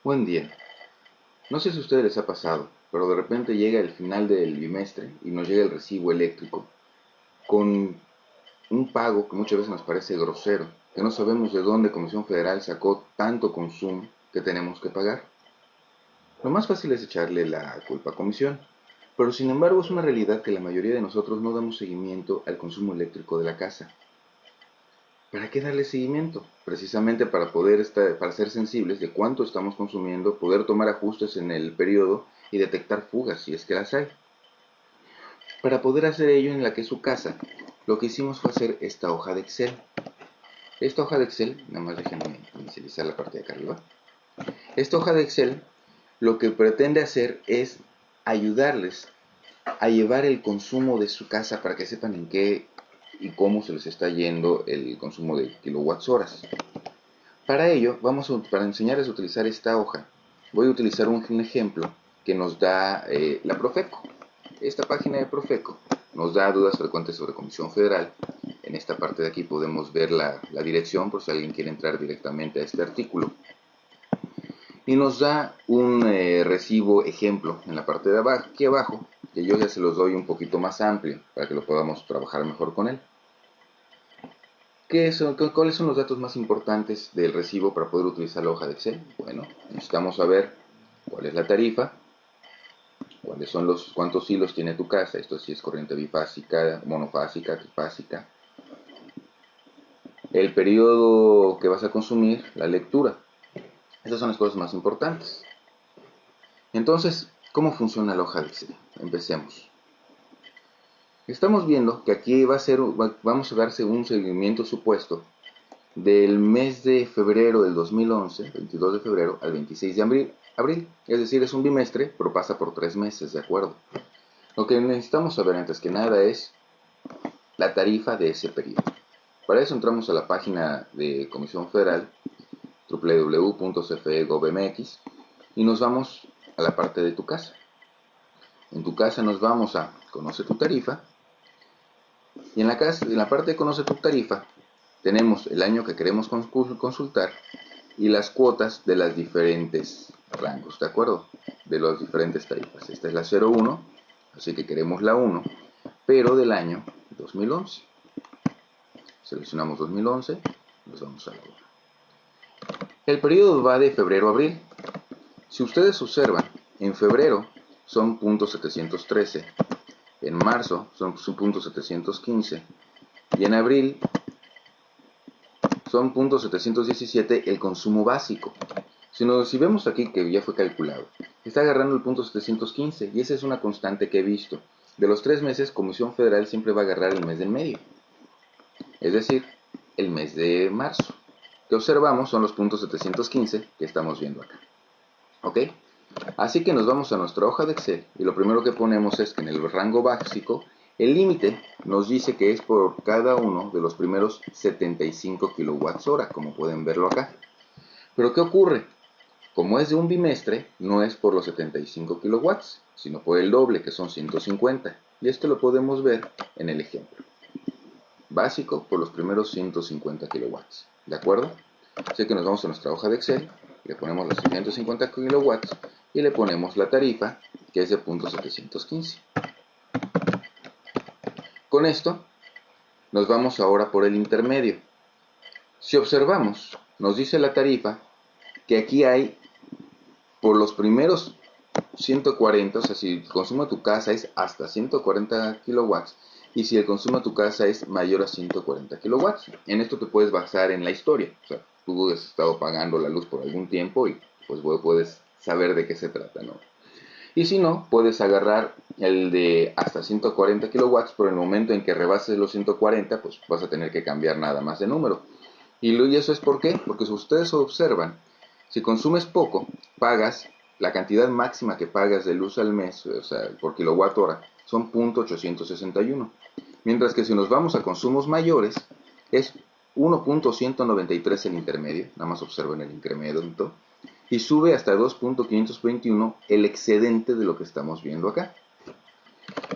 Buen día. No sé si a ustedes les ha pasado, pero de repente llega el final del bimestre y nos llega el recibo eléctrico con un pago que muchas veces nos parece grosero, que no sabemos de dónde Comisión Federal sacó tanto consumo que tenemos que pagar. Lo más fácil es echarle la culpa a Comisión, pero sin embargo es una realidad que la mayoría de nosotros no damos seguimiento al consumo eléctrico de la casa. ¿Para qué darle seguimiento? Precisamente para ser sensibles de cuánto estamos consumiendo, poder tomar ajustes en el periodo y detectar fugas si es que las hay. Para poder hacer ello en la que es su casa, lo que hicimos fue hacer esta hoja de Excel. Esta hoja de Excel, nada más déjenme inicializar la parte de acá arriba. Esta hoja de Excel lo que pretende hacer es ayudarles a llevar el consumo de su casa para que sepan en qué y cómo se les está yendo el consumo de kilowatts horas. Para ello, para enseñarles a utilizar esta hoja, voy a utilizar un ejemplo que nos da la Profeco. Esta página de Profeco nos da dudas frecuentes sobre Comisión Federal. En esta parte de aquí podemos ver la dirección por si alguien quiere entrar directamente a este artículo. Y nos da un recibo ejemplo en la parte de abajo, aquí abajo, que yo ya se los doy un poquito más amplio para que lo podamos trabajar mejor con él. ¿Cuáles son los datos más importantes del recibo para poder utilizar la hoja de Excel? Bueno, necesitamos saber cuál es la tarifa, cuántos hilos tiene tu casa, esto sí es corriente bifásica, monofásica, trifásica, el periodo que vas a consumir, la lectura. Estas son las cosas más importantes. Entonces, ¿cómo funciona la hoja de Excel? Empecemos. Estamos viendo que aquí vamos a darse un seguimiento supuesto del mes de febrero del 2011, 22 de febrero, al 26 de abril. Es decir, es un bimestre, pero pasa por 3 meses, ¿de acuerdo? Lo que necesitamos saber antes que nada es la tarifa de ese periodo. Para eso entramos a la página de Comisión Federal, www.cfe.gov.mx, y nos vamos a la parte de tu casa. En tu casa nos vamos a Conoce tu tarifa, y en la parte de Conoce tu tarifa tenemos el año que queremos consultar y las cuotas de las diferentes rangos, ¿de acuerdo? De las diferentes tarifas. Esta es la 01, así que queremos la 1, pero del año 2011. Seleccionamos 2011, nos vamos a la 1. El periodo va de febrero a abril. Si ustedes observan, en febrero son .713, en marzo son .715 y en abril son .717 el consumo básico. Si vemos aquí que ya fue calculado, está agarrando el .715 y esa es una constante que he visto. De los 3 meses, Comisión Federal siempre va a agarrar el mes del medio, es decir, el mes de marzo. Que observamos son los .715 que estamos viendo acá. ¿Ok? Así que nos vamos a nuestra hoja de Excel y lo primero que ponemos es que en el rango básico el límite nos dice que es por cada uno de los primeros 75 kilowatts hora, como pueden verlo acá. Pero ¿qué ocurre? Como es de un bimestre, no es por los 75 kilowatts, sino por el doble, que son 150. Y esto lo podemos ver en el ejemplo. Básico por los primeros 150 kilowatts. ¿De acuerdo? Así que nos vamos a nuestra hoja de Excel, le ponemos los 150 kilowatts y le ponemos la tarifa, que es de .715. Con esto, nos vamos ahora por el intermedio. Si observamos, nos dice la tarifa que aquí hay por los primeros 140, o sea, si el consumo de tu casa es hasta 140 kilowatts y si el consumo de tu casa es mayor a 140 kilowatts. En esto te puedes basar en la historia. O sea, tú has estado pagando la luz por algún tiempo y pues puedes saber de qué se trata, ¿no? Y si no, puedes agarrar el de hasta 140 kilowatts, pero en el momento en que rebases los 140, pues vas a tener que cambiar nada más de número. Y eso es ¿por qué? Porque si ustedes observan, si consumes poco, pagas, la cantidad máxima que pagas de luz al mes, o sea, por kilowatt hora, son .861. Mientras que si nos vamos a consumos mayores, es 1.193 el intermedio, nada más observen el incremento, y sube hasta 2.521 el excedente de lo que estamos viendo acá.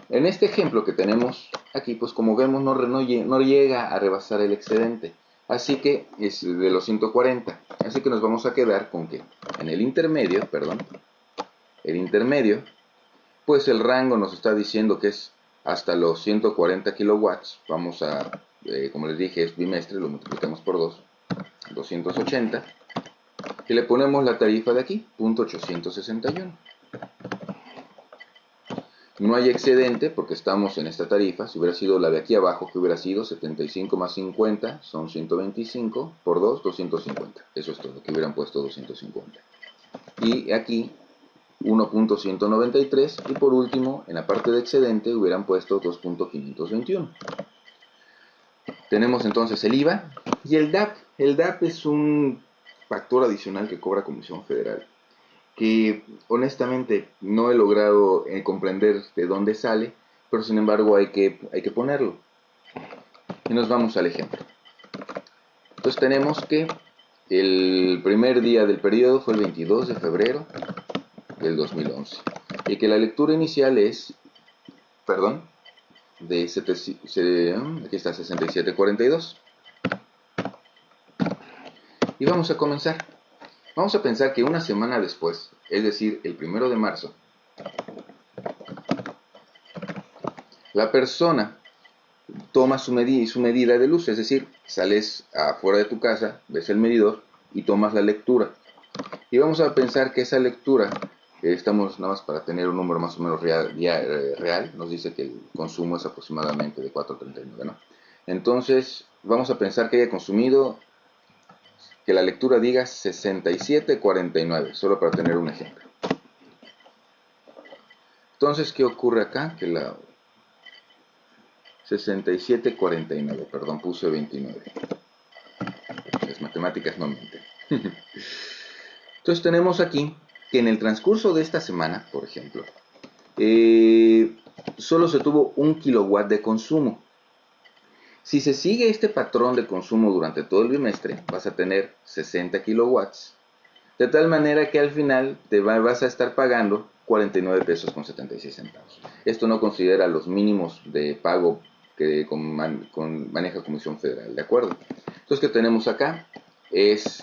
En este ejemplo que tenemos aquí, pues como vemos no llega a rebasar el excedente. Así que es de los 140. Así que nos vamos a quedar con que en el intermedio, pues el rango nos está diciendo que es hasta los 140 kilowatts. Vamos a, como les dije, es bimestre, lo multiplicamos por 2, 280. Y le ponemos la tarifa de aquí, 0.861. No hay excedente porque estamos en esta tarifa. Si hubiera sido la de aquí abajo, que hubiera sido 75 más 50, son 125, por 2, 250. Eso es todo, que hubieran puesto 250. Y aquí 1.193 y por último, en la parte de excedente hubieran puesto 2.521. Tenemos entonces el IVA y el DAP. El DAP es un factor adicional que cobra Comisión Federal, que honestamente no he logrado comprender de dónde sale, pero sin embargo hay que ponerlo. Y nos vamos al ejemplo. Entonces tenemos que el primer día del periodo fue el 22 de febrero del 2011 y que la lectura inicial es, de aquí está 6742. Y vamos a comenzar. Vamos a pensar que una semana después, es decir, el 1 de marzo, la persona toma su medida de luz, es decir, sales afuera de tu casa, ves el medidor y tomas la lectura. Y vamos a pensar que esa lectura, estamos nada más para tener un número más o menos real, nos dice que el consumo es aproximadamente de 4.39, ¿no? Entonces, vamos a pensar que haya consumido, que la lectura diga 67.49, solo para tener un ejemplo. Entonces, ¿qué ocurre acá? Que la 67.49, perdón, puse 29. Las matemáticas no mienten. Entonces tenemos aquí que en el transcurso de esta semana, por ejemplo, solo se tuvo 1 kilowatt de consumo. Si se sigue este patrón de consumo durante todo el bimestre, vas a tener 60 kilowatts. De tal manera que al final vas a estar pagando 49 pesos con 76 centavos. Esto no considera los mínimos de pago que maneja Comisión Federal, ¿de acuerdo? Entonces, ¿qué tenemos acá? Es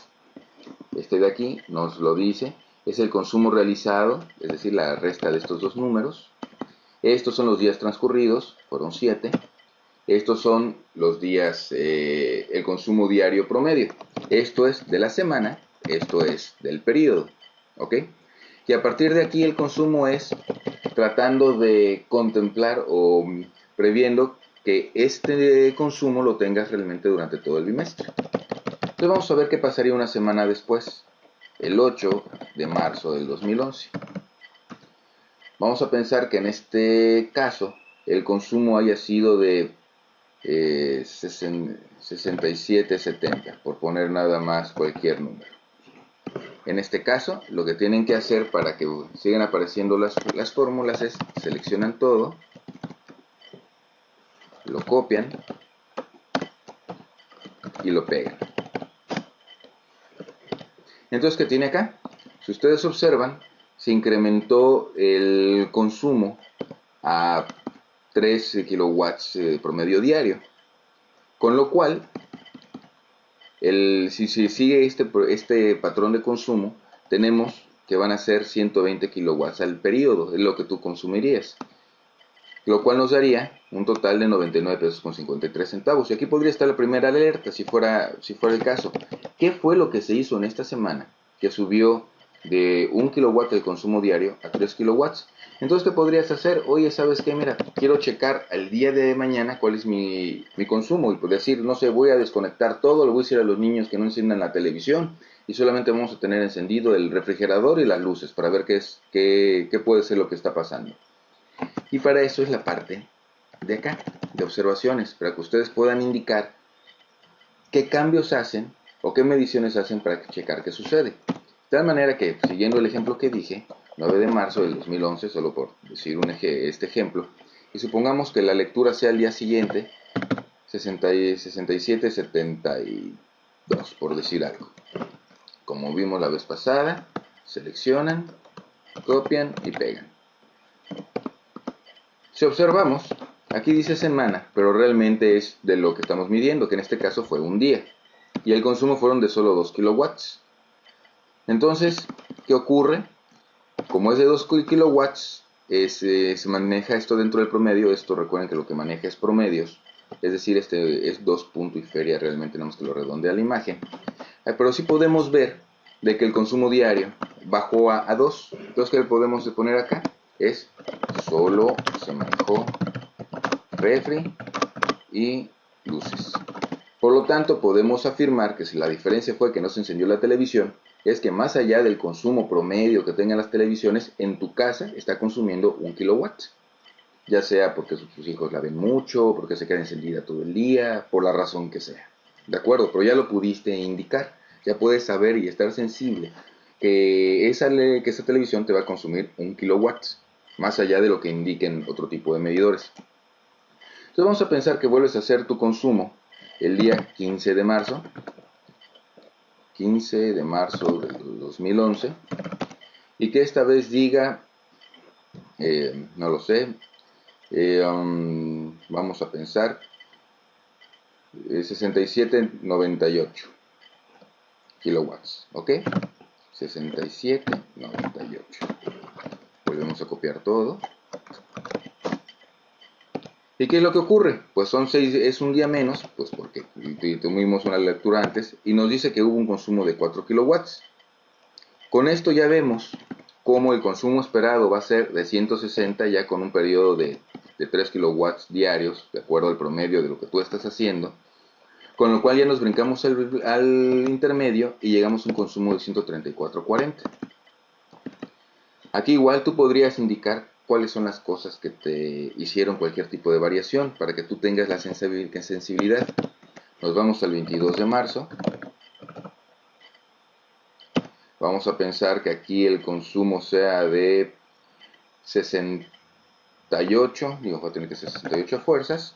este de aquí, nos lo dice, es el consumo realizado, es decir, la resta de estos dos números. Estos son los días transcurridos, fueron 7. Estos son los días, el consumo diario promedio. Esto es de la semana, esto es del periodo, ¿ok? Y a partir de aquí el consumo es tratando de contemplar o previendo que este consumo lo tengas realmente durante todo el bimestre. Entonces vamos a ver qué pasaría una semana después, el 8 de marzo del 2011. Vamos a pensar que en este caso el consumo haya sido de 67.70, por poner nada más cualquier número. En este caso, lo que tienen que hacer para que sigan apareciendo las fórmulas es seleccionan todo, lo copian y lo pegan. Entonces, ¿qué tiene acá? Si ustedes observan, se incrementó el consumo a 3 kilowatts promedio diario, con lo cual si se sigue este patrón de consumo, tenemos que van a ser 120 kilowatts al periodo, es lo que tú consumirías, lo cual nos daría un total de 99 pesos con 53 centavos. Y aquí podría estar la primera alerta, si fuera el caso. ¿Qué fue lo que se hizo en esta semana que subió de 1 kilowatt de consumo diario a 3 kilowatts? Entonces, ¿qué podrías hacer? Oye, ¿sabes qué? Mira, quiero checar el día de mañana cuál es mi consumo. Y decir, no sé, voy a desconectar todo, le voy a decir a los niños que no enciendan la televisión y solamente vamos a tener encendido el refrigerador y las luces para ver qué puede ser lo que está pasando. Y para eso es la parte de acá, de observaciones, para que ustedes puedan indicar qué cambios hacen o qué mediciones hacen para checar qué sucede. De tal manera que, siguiendo el ejemplo que dije, 9 de marzo del 2011, solo por decir este ejemplo, y supongamos que la lectura sea el día siguiente, 67.72, por decir algo. Como vimos la vez pasada, seleccionan, copian y pegan. Si observamos, aquí dice semana, pero realmente es de lo que estamos midiendo, que en este caso fue un día. y el consumo fueron de solo 2 kilowatts. Entonces, ¿qué ocurre? Como es de 2 kilowatts, se maneja esto dentro del promedio. Esto recuerden que lo que maneja es promedios, es decir, este es 2 punto y feria, realmente nada más que lo redondea la imagen. Pero sí podemos ver de que el consumo diario bajó a 2. Entonces, ¿qué le podemos poner acá? Es solo se manejó refri y luces. Por lo tanto, podemos afirmar que si la diferencia fue que no se encendió la televisión, es que más allá del consumo promedio que tengan las televisiones, en tu casa está consumiendo 1 kilowatt. Ya sea porque sus hijos la ven mucho, porque se queda encendida todo el día, por la razón que sea. ¿De acuerdo? Pero ya lo pudiste indicar. Ya puedes saber y estar sensible que esa televisión te va a consumir 1 kilowatt, más allá de lo que indiquen otro tipo de medidores. Entonces vamos a pensar que vuelves a hacer tu consumo el día 15 de marzo, 15 de marzo del 2011, y que esta vez diga, no lo sé, vamos a pensar 6798 kilowatts, ¿ok? 6798. Volvemos a copiar todo. ¿Y qué es lo que ocurre? Pues son 6, es un día menos, pues porque tuvimos una lectura antes, y nos dice que hubo un consumo de 4 kilowatts. Con esto ya vemos cómo el consumo esperado va a ser de 160, ya con un periodo de 3 kilowatts diarios, de acuerdo al promedio de lo que tú estás haciendo, con lo cual ya nos brincamos al intermedio y llegamos a un consumo de 134.40. Aquí igual tú podrías indicar cuáles son las cosas que te hicieron cualquier tipo de variación para que tú tengas la sensibilidad. Nos vamos al 22 de marzo. Vamos a pensar que aquí el consumo sea de 68, digo, va a tener que ser 68 fuerzas,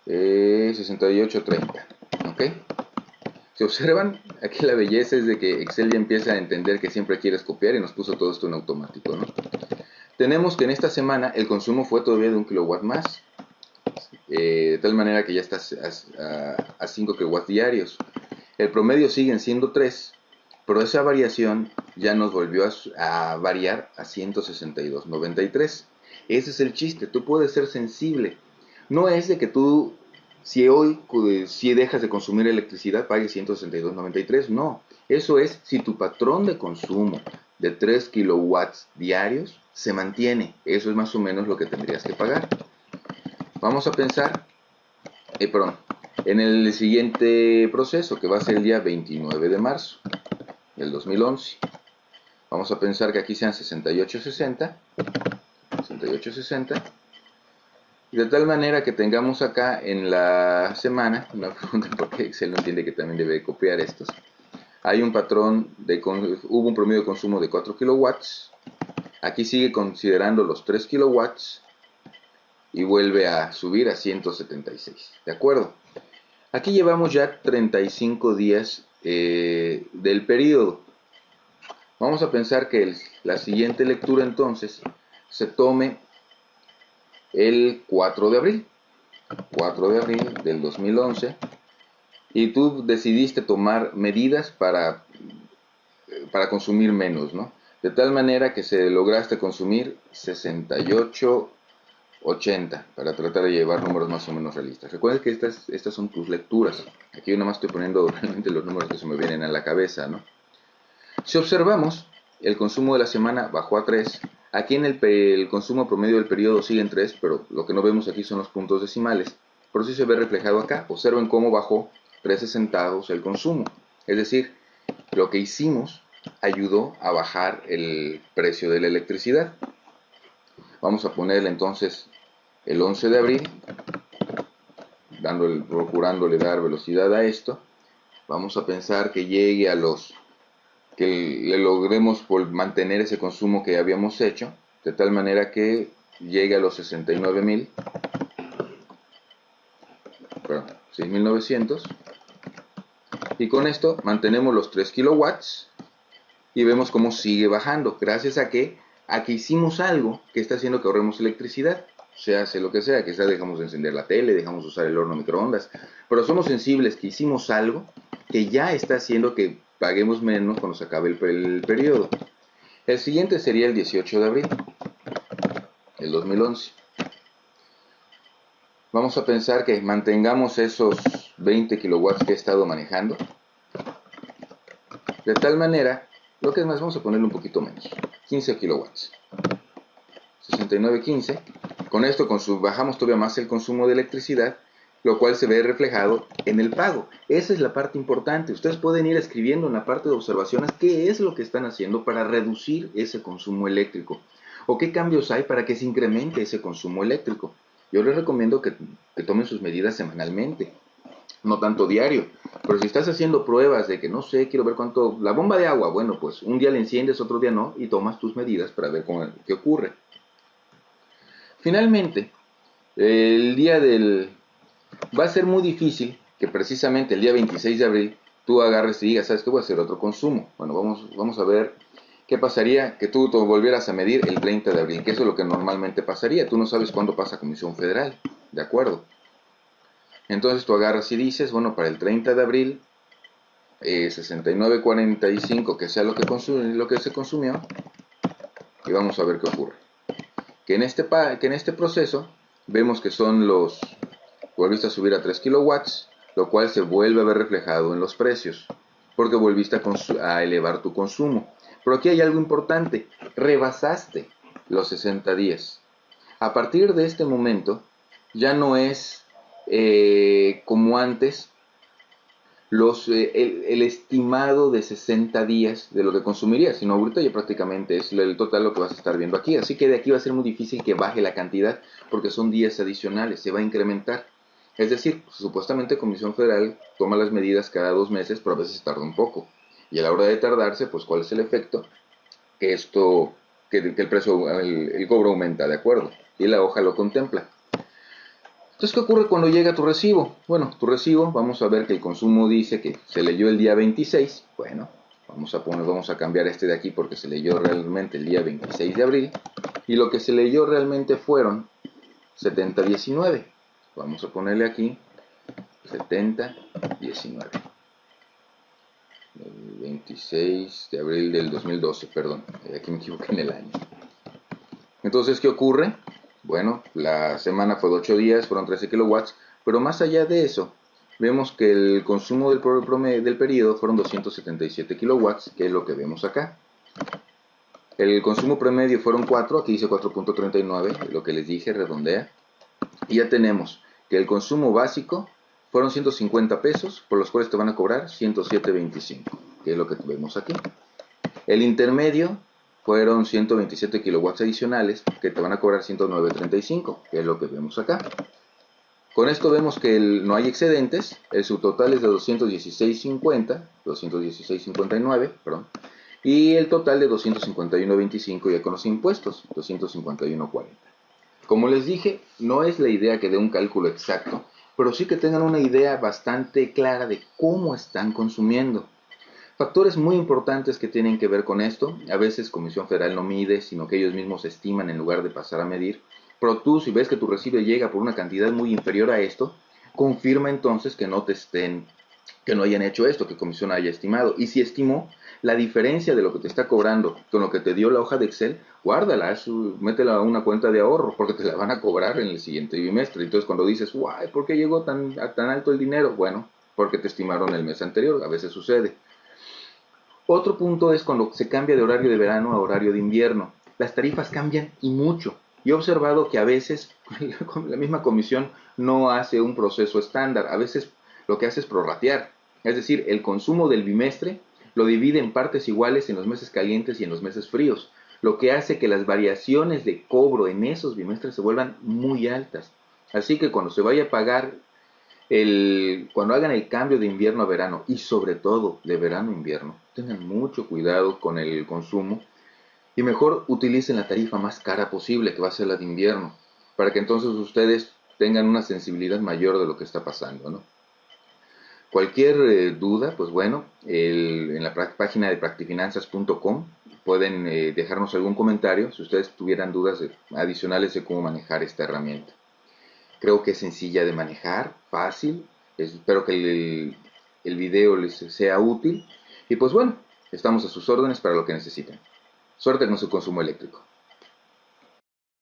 68.30, ¿ok? Si observan, aquí la belleza es de que Excel ya empieza a entender que siempre quieres copiar y nos puso todo esto en automático, ¿no? Tenemos que en esta semana el consumo fue todavía de 1 kilowatt más, de tal manera que ya estás a 5 kilowatts diarios. El promedio siguen siendo 3, pero esa variación ya nos volvió a variar a 162.93. Ese es el chiste, tú puedes ser sensible. No es de que tú, si dejas de consumir electricidad, pagues 162.93, no. Eso es si tu patrón de consumo de 3 kilowatts diarios se mantiene. Eso es más o menos lo que tendrías que pagar. Vamos a pensar, en el siguiente proceso, que va a ser el día 29 de marzo del 2011. Vamos a pensar que aquí sean 68.60, 68.60, y de tal manera que tengamos acá en la semana, no me pregunten por qué Excel no entiende que también debe copiar estos. Hay un patrón, hubo un promedio de consumo de 4 kilowatts, aquí sigue considerando los 3 kilowatts, y vuelve a subir a 176, ¿de acuerdo? Aquí llevamos ya 35 días del periodo. Vamos a pensar que la siguiente lectura entonces se tome el 4 de abril. 4 de abril del 2011. Y tú decidiste tomar medidas para consumir menos, ¿no? De tal manera que se lograste consumir 68.80 para tratar de llevar números más o menos realistas. Recuerden que estas son tus lecturas. Aquí yo nada más estoy poniendo realmente los números que se me vienen a la cabeza, ¿no? Si observamos, el consumo de la semana bajó a 3. Aquí en el consumo promedio del periodo sigue en 3, pero lo que no vemos aquí son los puntos decimales. Por eso se ve reflejado acá. Observen cómo bajó 13 centavos el consumo. Es decir, lo que hicimos ayudó a bajar el precio de la electricidad. Vamos a ponerle entonces el 11 de abril, procurándole dar velocidad a esto. Vamos a pensar que llegue que le logremos mantener ese consumo que habíamos hecho, de tal manera que llegue a los 6.900, y con esto mantenemos los 3 kilowatts y vemos cómo sigue bajando, gracias a que aquí hicimos algo que está haciendo que ahorremos electricidad. se hace lo que sea, quizás dejamos de encender la tele, dejamos de usar el horno microondas, pero somos sensibles que hicimos algo que ya está haciendo que paguemos menos cuando se acabe el periodo. El siguiente sería el 18 de abril del 2011. Vamos a pensar que mantengamos esos 20 kilowatts que he estado manejando, de tal manera, lo que es más, vamos a ponerle un poquito menos, 15 kilowatts, 69.15. Con esto bajamos todavía más el consumo de electricidad, lo cual se ve reflejado en el pago. Esa es la parte importante. Ustedes pueden ir escribiendo en la parte de observaciones qué es lo que están haciendo para reducir ese consumo eléctrico, o qué cambios hay para que se incremente ese consumo eléctrico. Yo les recomiendo que tomen sus medidas semanalmente, no tanto diario. Pero si estás haciendo pruebas de que no sé, quiero ver cuánto, la bomba de agua, bueno, pues un día la enciendes, otro día no, y tomas tus medidas para ver qué ocurre. Finalmente, el día del... va a ser muy difícil que precisamente el día 26 de abril tú agarres y digas, ¿sabes qué? Voy a hacer otro consumo. Bueno, vamos a ver qué pasaría que tú volvieras a medir el 30 de abril, que eso es lo que normalmente pasaría. Tú no sabes cuándo pasa Comisión Federal, ¿de acuerdo? Entonces tú agarras y dices, bueno, para el 30 de abril, 69.45, que sea lo que se consumió, y vamos a ver qué ocurre. Que en este proceso vemos que volviste a subir a 3 kilowatts, lo cual se vuelve a ver reflejado en los precios, porque volviste a elevar tu consumo. Pero aquí hay algo importante, rebasaste los 60 días. A partir de este momento, ya no es como antes, el estimado de 60 días de lo que consumirías, sino ahorita ya prácticamente es el total lo que vas a estar viendo aquí. Así que de aquí va a ser muy difícil que baje la cantidad, porque son días adicionales, se va a incrementar. Es decir, supuestamente Comisión Federal toma las medidas cada 2 meses, pero a veces tarda un poco. Y a la hora de tardarse, pues ¿cuál es el efecto? Que el precio, el cobro aumenta, ¿de acuerdo? Y la hoja lo contempla. Entonces, ¿qué ocurre cuando llega tu recibo? Bueno, tu recibo, vamos a ver que el consumo dice que se leyó el día 26. Bueno, vamos a cambiar este de aquí porque se leyó realmente el día 26 de abril. Y lo que se leyó realmente fueron 70.19. Vamos a ponerle aquí 70.19. El 26 de abril del 2012, perdón, aquí me equivoqué en el año. Entonces, ¿qué ocurre? Bueno, la semana fue de 8 días, fueron 13 kilowatts, pero más allá de eso, vemos que el consumo del periodo fueron 277 kilowatts, que es lo que vemos acá. El consumo promedio fueron 4, aquí dice 4.39, lo que les dije, redondea. Y ya tenemos que el consumo básico fueron 150 pesos, por los cuales te van a cobrar 107.25, que es lo que vemos aquí. El intermedio fueron 127 kilowatts adicionales que te van a cobrar 109.35, que es lo que vemos acá. Con esto vemos que no hay excedentes, el subtotal es de 216.59, perdón, y el total de 251.25 ya con los impuestos, 251.40. Como les dije, no es la idea que dé un cálculo exacto, pero sí que tengan una idea bastante clara de cómo están consumiendo. Factores muy importantes que tienen que ver con esto, a veces Comisión Federal no mide, sino que ellos mismos estiman en lugar de pasar a medir, pero tú si ves que tu recibo llega por una cantidad muy inferior a esto, confirma entonces que no hayan hecho esto, que Comisión haya estimado, y si estimó, la diferencia de lo que te está cobrando con lo que te dio la hoja de Excel, guárdala, métela a una cuenta de ahorro, porque te la van a cobrar en el siguiente bimestre. Entonces cuando dices, guay, ¿por qué llegó tan alto el dinero? Bueno, porque te estimaron el mes anterior, a veces sucede. Otro punto es cuando se cambia de horario de verano a horario de invierno. Las tarifas cambian y mucho. Y he observado que a veces la misma comisión no hace un proceso estándar. A veces lo que hace es prorratear. Es decir, el consumo del bimestre lo divide en partes iguales en los meses calientes y en los meses fríos, lo que hace que las variaciones de cobro en esos bimestres se vuelvan muy altas. Así que cuando se vaya a pagar cuando hagan el cambio de invierno a verano y sobre todo de verano a invierno, tengan mucho cuidado con el consumo y mejor utilicen la tarifa más cara posible, que va a ser la de invierno, para que entonces ustedes tengan una sensibilidad mayor de lo que está pasando, ¿no? Cualquier duda, pues bueno, en la página de practifinanzas.com pueden dejarnos algún comentario si ustedes tuvieran dudas adicionales de cómo manejar esta herramienta. Creo que es sencilla de manejar, fácil. Espero que el video les sea útil. Y pues bueno, estamos a sus órdenes para lo que necesiten. Suerte con su consumo eléctrico.